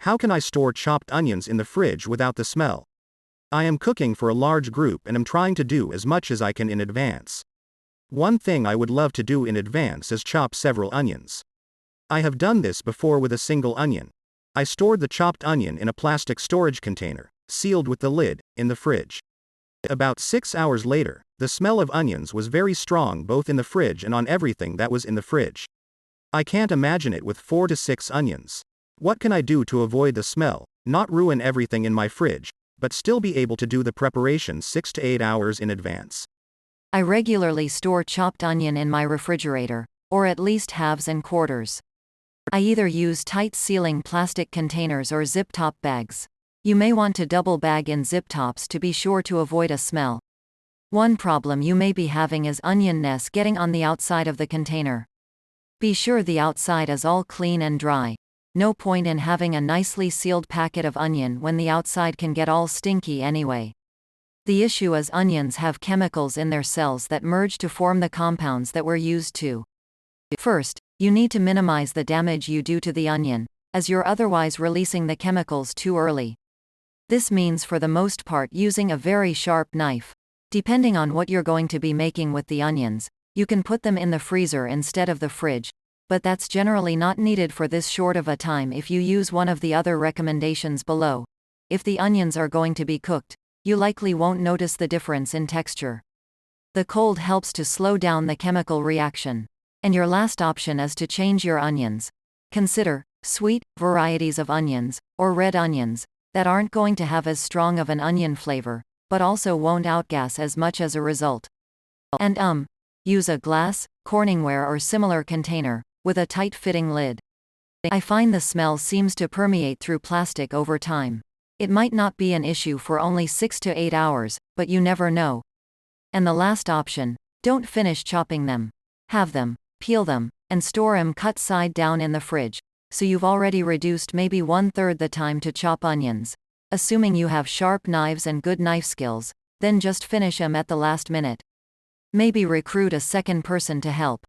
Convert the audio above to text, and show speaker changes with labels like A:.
A: How can I store chopped onions in the fridge without the smell? I am cooking for a large group and am trying to do as much as I can in advance. One thing I would love to do in advance is chop several onions. I have done this before with a single onion. I stored the chopped onion in a plastic storage container, sealed with the lid, in the fridge. About 6 hours later, the smell of onions was very strong both in the fridge and on everything that was in the fridge. I can't imagine it with 4 to 6 onions. What can I do to avoid the smell, not ruin everything in my fridge, but still be able to do the preparation 6 to 8 hours in advance?
B: I regularly store chopped onion in my refrigerator, or at least halves and quarters. I either use tight sealing plastic containers or zip-top bags. You may want to double bag in zip-tops to be sure to avoid a smell. One problem you may be having is onion nests getting on the outside of the container. Be sure the outside is all clean and dry. No point in having a nicely sealed packet of onion when the outside can get all stinky anyway. The issue is onions have chemicals in their cells that merge to form the compounds that we're used to. First, you need to minimize the damage you do to the onion, as you're otherwise releasing the chemicals too early. This means for the most part using a very sharp knife. Depending on what you're going to be making with the onions, you can put them in the freezer instead of the fridge, but that's generally not needed for this short of a time if you use one of the other recommendations below. If the onions are going to be cooked, you likely won't notice the difference in texture. The cold helps to slow down the chemical reaction. And your last option is to change your onions. Consider sweet varieties of onions, or red onions, that aren't going to have as strong of an onion flavor, but also won't outgas as much as a result. And use a glass, Corningware or similar container, with a tight-fitting lid. I find the smell seems to permeate through plastic over time. It might not be an issue for only 6 to 8 hours, but you never know. And the last option, don't finish chopping them. Have them, peel them, and store them cut side down in the fridge, so you've already reduced maybe 1/3 the time to chop onions. Assuming you have sharp knives and good knife skills, then just finish them at the last minute. Maybe recruit a second person to help.